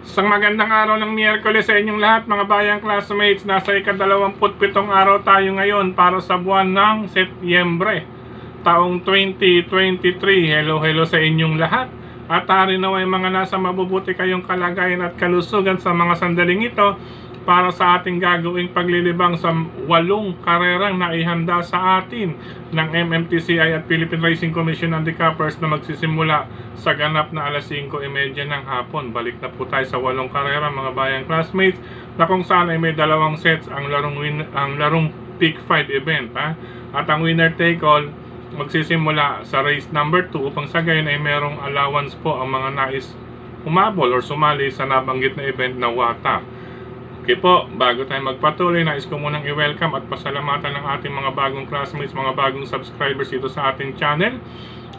Isang magandang araw ng Miyerkules sa inyong lahat mga bayang classmates. Nasa ika-27 araw tayo ngayon para sa buwan ng Setyembre, taong 2023. Hello sa inyong lahat. At hari naway mga nasa mabubuti kayong kalagayan at kalusugan sa mga sandaling ito para sa ating gagawing paglilibang sa 8 karerang na ihanda sa atin ng MMTCI at Philippine Racing Commission Handicappers na magsisimula sa ganap na alas 5:30 ng hapon. Balik na po tayo sa 8 karera mga bayang classmates, na kung saan ay may 2 sets ang larong Pick 5 event, at ang winner take all magsisimula sa race number 2 upang sa gayon ay merong allowance po ang mga nais umabol or sumali sa nabanggit na event na WATA. Okay po, bago tayo magpatuloy, nais ko munang i-welcome at pasalamatan ng ating mga bagong classmates, mga bagong subscribers dito sa ating channel.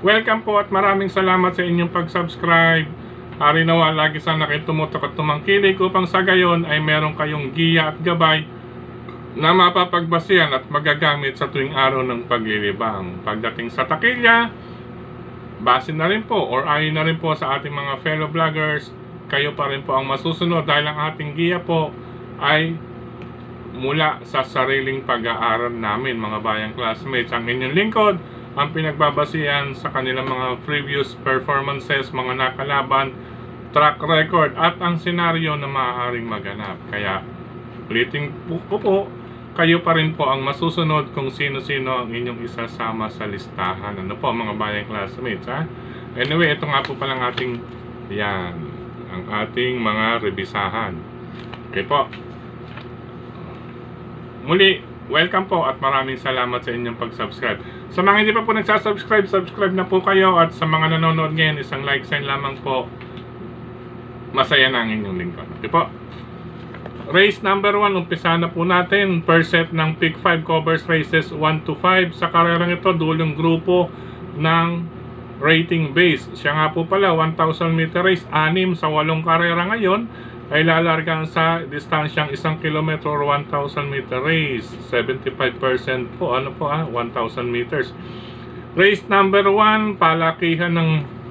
Welcome po at maraming salamat sa inyong pag-subscribe. Hari nawa, lagi sana kayo tumutok at tumangkilik upang sa gayon ay meron kayong giya at gabay na mapapagbasihan at magagamit sa tuwing araw ng paglilibang. Pagdating sa takilya, base na rin po or ayon na rin po sa ating mga fellow vloggers, kayo pa rin po ang masusunod dahil ang ating giya po ay mula sa sariling pag-aaral namin mga bayang classmates. Ang inyong lingkod ang pinagbabasihan sa kanilang mga previous performances, mga nakalaban, track record at ang senaryo na maaaring maganap. Kaya ulitin po, kayo pa rin po ang masusunod kung sino-sino ang inyong isasama sa listahan. Ano po mga bayang classmates, Anyway, ito nga po palang ating ang ating mga rebisahan. Okay po. Muli, welcome po at maraming salamat sa inyong pag-subscribe. Sa mga hindi pa po nagsasubscribe, subscribe na po kayo. At sa mga nanonood ngayon, isang like sign lamang po. Masaya na ang inyong lingkod. Okay po. Race number 1, umpisa na po natin. Per set ng Pick 5 covers races 1 to 5. Sa karerang ito, dulong grupo ng rating base. Siya nga po pala, 1,000 meter race, 6 sa 8 karera ngayon ay lalargang sa distansyang 1 kilometro or 1,000 meter race. 75% po, 1,000 meters. Race number 1, palakihan ng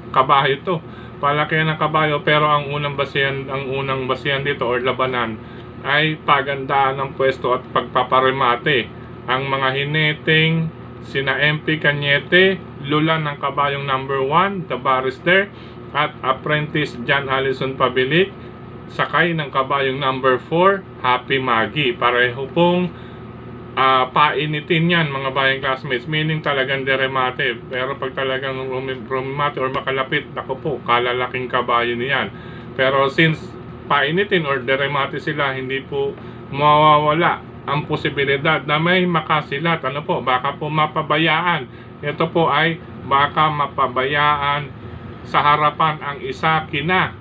kabayo to. Palakihan ng kabayo, pero ang unang basihan dito or labanan ay pagandaan ng pwesto at pagpaparemate. Ang mga hineting sina MP Cañete, Lula ng kabayong number 1, The Barrister, at apprentice John Allison Pabilik, sakay ng kabayong number 4, Happy Maggie. Pareho pong painitin yan mga bayang classmates, meaning talagang deremate. Pero pag talagang rumimate or makalapit, ako po, kalalaking kabayo niyan. Pero since painitin or deremate sila, hindi po mawawala ang posibilidad na may makasilat. Ano po, baka po mapabayaan. Ito po ay baka mapabayaan sa harapan ang isa kina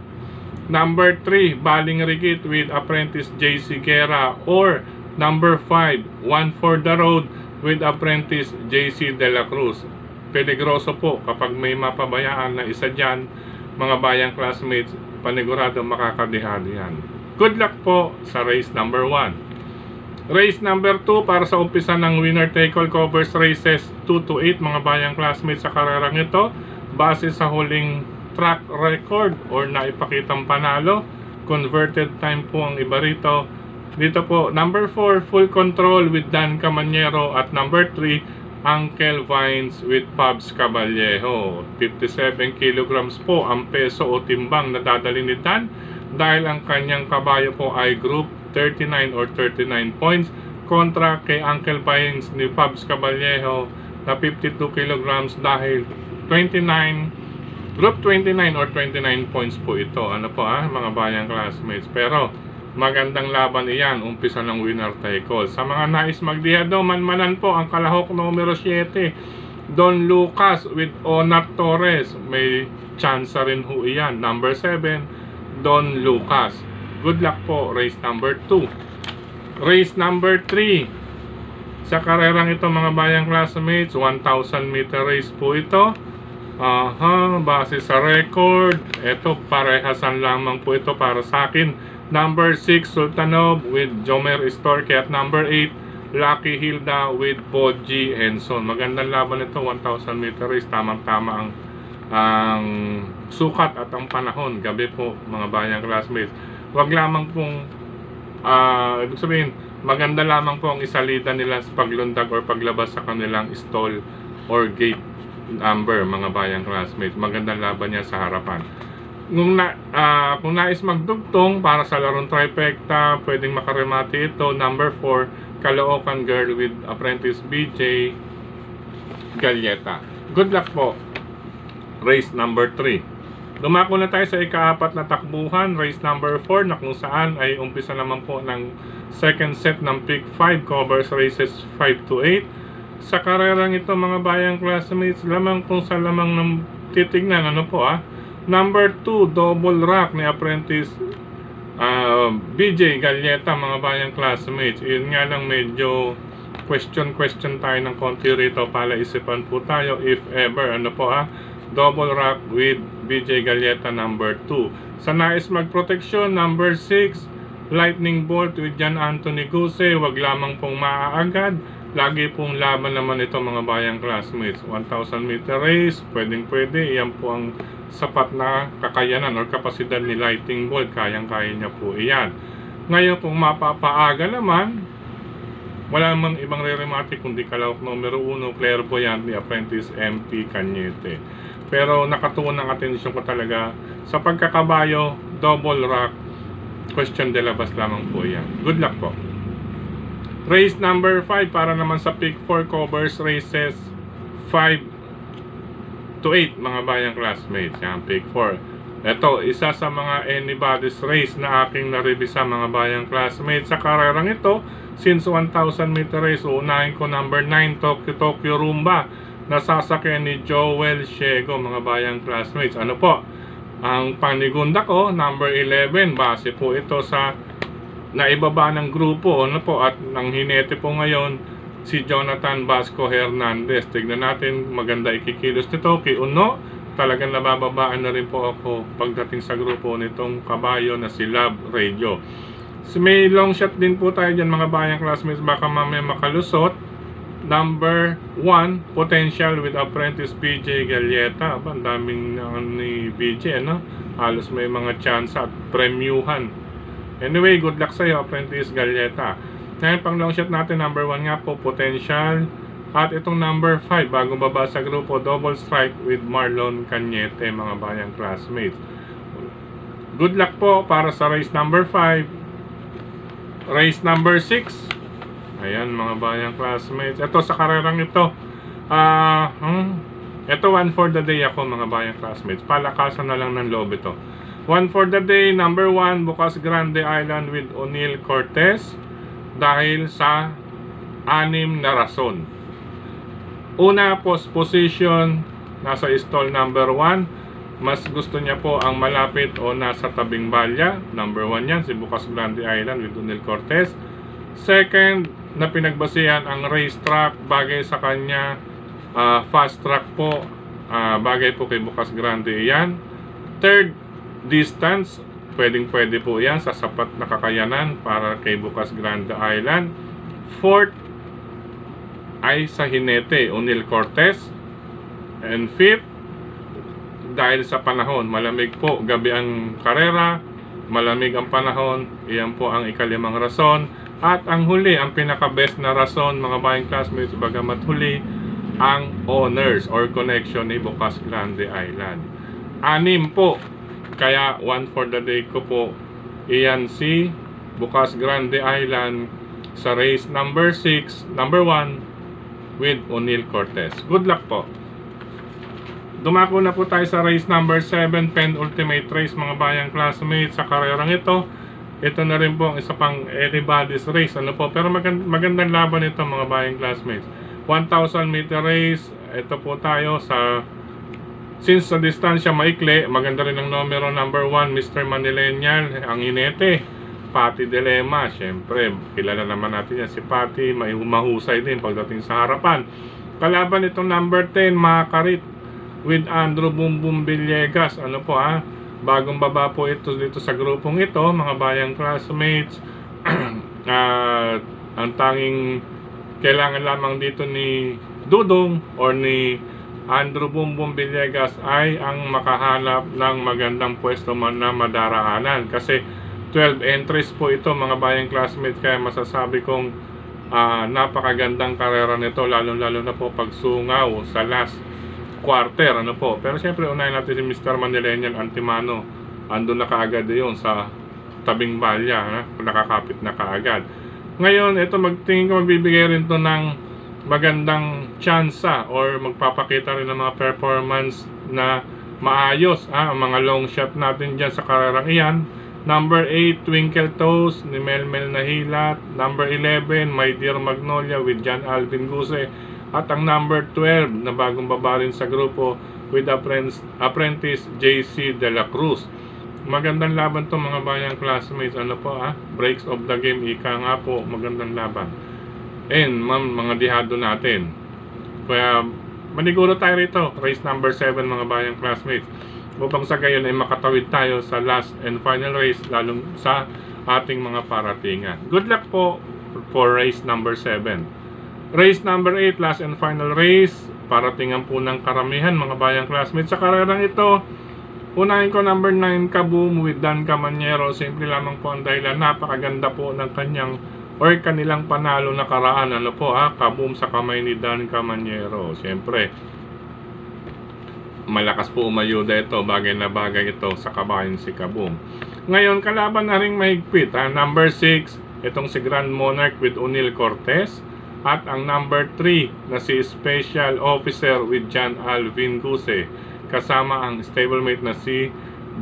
number 3, Baling Rigit with apprentice JC Guerra, or number 5, One for the Road with apprentice JC De La Cruz. Peligroso po kapag may mapabayaan na isa dyan mga bayang classmates, panigurado makakadihado yan. Good luck po sa race number 1. Race number 2, para sa umpisa ng winner take all covers races 2 to 8 mga bayang classmates sa karerang ito, base sa huling track record or naipakitang panalo, converted time po ang iba rito. Dito po, number 4, Full Control with Dan Camanyero, at number 3, Uncle Vines with Pabs Caballejo. 57 kilograms po ang peso o timbang na dadali ni Dan dahil ang kanyang kabayo po ay group 39 or 39 points kontra kay Uncle Vines ni Pabs Caballejo na 52 kilograms dahil 29 group 29 or 29 points po ito. Ano po mga bayang classmates, pero magandang laban iyan, umpisa ng winner take all. Sa mga nais magdihado, manmanan po ang kalahok numero 7, Don Lucas with Onat Torres. May chance rin ho iyan. Number 7, Don Lucas. Good luck po, race number 2. Race number 3, sa karerang ito mga bayang classmates, 1,000 meter race po ito. Base sa record, ito parehasan lamang po ito para sa akin. Number 6, Sultanov with Jomer Storke, at number 8, Lucky Hilda with Podji Henson. Magandang laban ito, 1,000 meter race. Tamang-tama ang ang sukat at ang panahon, gabi po mga bayang classmates. Wag lamang pong ibig sabihin, maganda lamang po ang isalida nila sa paglundag or paglabas sa kanilang stall or gate number mga bayang classmates. Magandang laban niya sa harapan. Kung nais magdugtong para sa larong trifecta, pwedeng makaremate ito. Number 4, Caloocan Girl with Apprentice BJ Galleta. Good luck po. Race number 3. Dumako na tayo sa ika-4 na takbuhan, race number 4, na kung saan ay umpisa naman po ng second set ng Pick 5, covers races 5 to 8. Sa karerang ito mga bayang classmates, lamang kung sa lamang ng titignan, number 2, Double Rock ni Apprentice BJ Galleta mga bayang classmates. Yun nga lang, medyo question tayo ng konti rito, pala isipan po tayo if ever, Double Rock with BJ Galleta number 2. Sa nais magproteksyon, number 6, Lightning Bolt with John Anthony Guse. Wag lamang pong maaagad. Lagi pong laban naman ito mga bayang classmates. 1,000 meter race, pwede. Iyan po ang sapat na kakayanan or kapasidad ni Lightning Bolt. Kayang-kaya niya po iyan. Ngayon kung mapapaaga naman, wala namang ibang re-remate kundi kalawak numero 1, Clairvoyant ni Apprentice MP Cañete. Pero nakatuon ang atensyon ko talaga sa pagkakabayo, Double Rock, question de labas lamang po yan. Good luck po. Race number 5 para naman sa Pick 4, covers races 5 to 8 mga bayang classmates. Yan, Pick 4. Ito, isa sa mga anybody's race na aking naribisa mga bayang classmates. Sa karerang ito, since 1,000 meter race, unahin ko number 9, Tokyo Rumba, nasasakyan ni Joel Shego mga bayang classmates. Ang panigunda ko, number 11, base po ito sa naibaba ng grupo, at nang hinete po ngayon si Jonathan Vasco Hernandez. Tignan natin, maganda ikikilos nito. Uno, talagang nabababaan na rin po ako pagdating sa grupo nitong kabayo na si Love Radio. May long shot din po tayo dyan mga bayang classmates, baka mamaya makalusot. Number 1, Potential with Apprentice BJ Galleta. Ang daming ni BJ, halos may mga chance at premyuhan. Anyway, good luck sa iyo, Apprentice Galleta. Ngayon, pang long shot natin, number 1 nga po, Potential. At itong number 5, bagong baba sa grupo, Double Strike with Marlon Cañete, mga bayang classmates. Good luck po para sa race number 5. Race number 6. Ayan mga bayang classmates. Ito sa karerang ito. Ito 1 for the day ako mga bayang classmates. Palakasan na lang ng loob ito. 1 for the day, number 1, Bukas Grande Island with O'Neal Cortez. Dahil sa 6 na rason. Una, post position, nasa stall number 1. Mas gusto niya po ang malapit o nasa tabing balya. Number 1 yan, si Bukas Grande Island with O'Neal Cortez. Second, na pinagbasihan ang racetrack, bagay sa kanya. Fast track po, bagay po kay Bukas Grande yan. Third, distance, pwede po yan sa sapat na kakayanan para kay Bukas Grande Island. Fourth, ay sa hinete, O'Neal Cortez. And fifth, dahil sa panahon, malamig po gabi ang karera, malamig ang panahon, iyan po ang ika-5 rason. At ang huli, ang pinaka-best na rason mga bayang classmates, bagamat huli, ang owners or connection ni Bukas Grande Island. 6 po, kaya 1 for the day ko po, iyan si Bukas Grande Island sa race number 6, number 1 with O'Neal Cortez. Good luck po. Dumako na po tayo sa race number 7, penultimate race mga bayang classmates. Sa karerang ito, ito na rin po ang isa pang anybody's race. Pero magandang laban ito mga bayang classmates. 1,000 meter race. Ito po tayo sa, since sa distansya maikli, maganda rin ang numero number 1, Mr. Manilenial, ang hinete, Patty Dilema. Siyempre, kilala naman natin yan si Patty, may mahusay din pagdating sa harapan. Kalaban itong number 10, Makarit with Andrew Bumbum Villegas. Bagong baba po ito dito sa grupong ito, mga bayang classmates. Ang tanging kailangan lamang dito ni Dudong or ni Andrew Bumbum Villegas ay ang makahanap ng magandang pwesto man na madaraanan. Kasi 12 entries po ito mga bayang classmates, kaya masasabi kong napakagandang karera nito, lalo-lalo na po pagsungaw sa last quarter, ano po. Pero siyempre unahin natin si Mr. Manilenial Antimano. Andun na kaagad yun sa tabing balya, nakakapit na kaagad. Ngayon, ito magtingin ko magbibigay rin to ng magandang tsansa or magpapakita rin ng mga performance na maayos. Ang mga long shot natin dyan sa karerang iyan. Number 8, Twinkle Toes ni Melmel Nahilat. Number 11, My Dear Magnolia with John Alvin Guse. At ang number 12 na bagong baba rin sa grupo with Apprentice JC De La Cruz. Magandang laban to mga bayang classmates. Ano po breaks of the game, ika nga po, magandang laban. And ma'am, mga dihado natin. Kaya maniguro tayo rito, race number 7 mga bayang classmates, upang sa gayon ay makatawid tayo sa last and final race, lalong sa ating mga paratingan. Good luck po for race number 7. Race number 8, last and final race, paratingan po ng karamihan mga bayang classmates sa karerang ito. Unahin ko number 9, Kaboom with Dan Camanyero. Simple lamang po ang dahilan, napakaganda po ng kanyang or kanilang panalo na karaan. Ano po Kaboom sa kamay ni Dan Camanyero. Siyempre malakas po umayuda ito, bagay na bagay ito sa kabayan si Kaboom. Ngayon kalaban na ring mahigpit number 6, itong si Grand Monarch with O'Neil Cortez. At ang number 3 na si Special Officer with John Alvin Guse, kasama ang stablemate na si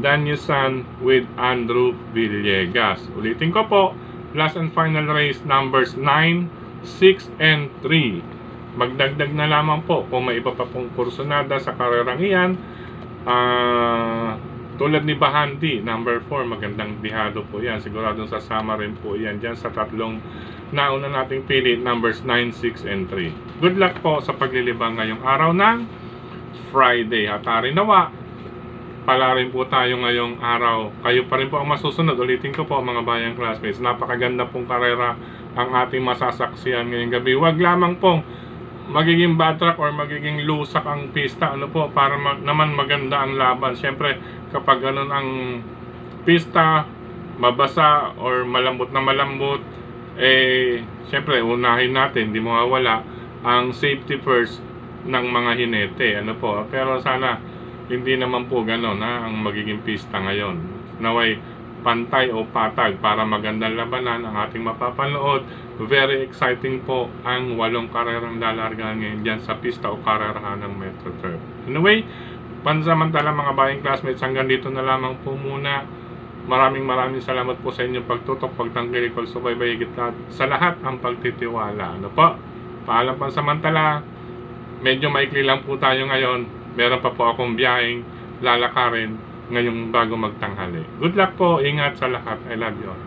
Danyusan with Andrew Villegas. Ulitin ko po, last and final race numbers 9, 6, and 3. Magdagdag na lamang po kung may iba pa pong kursonada sa karerang iyan. Tulad ni Bahandi, number 4, magandang dihado po yan. Siguradong sasama rin po yan dyan sa tatlong nauna nating pili, numbers 9, 6, and 3. Good luck po sa paglilibang ngayong araw ng Friday. Hatari nawa, pala rin po tayo ngayong araw. Kayo pa rin po ang masusunod. Ulitin ko po mga bayang classmates, napakaganda pong karera ang ating masasaksihan ngayong gabi. Huwag lamang pong magiging bad track or magiging lusak ang pista, ano po, para naman maganda ang laban. Siyempre kapag ganun ang pista, mabasa or malambot na malambot, siyempre unahin natin, di mawawala ang safety first ng mga hinete, ano po. Pero sana hindi naman po gano'n ang magiging pista ngayon. Naway pantay o patag para magandang labanan ang ating mapapanood. Very exciting po ang 8 karerang lalargahan ngayon dyan sa pista o karerahan ng Metro Turf. Anyway, pansamantala mga bayang classmates, hanggang dito na lamang po muna. Maraming salamat po sa inyong pagtutok, pagtangkilik, subaybay, higit sa lahat ang pagtitiwala. Ano po? Paalam pansamantala. Medyo maikli lang po tayo ngayon. Meron pa po akong biyaheng lalakarin ngayong bago magtanghali. Good luck po, ingat sa lahat. I love you all.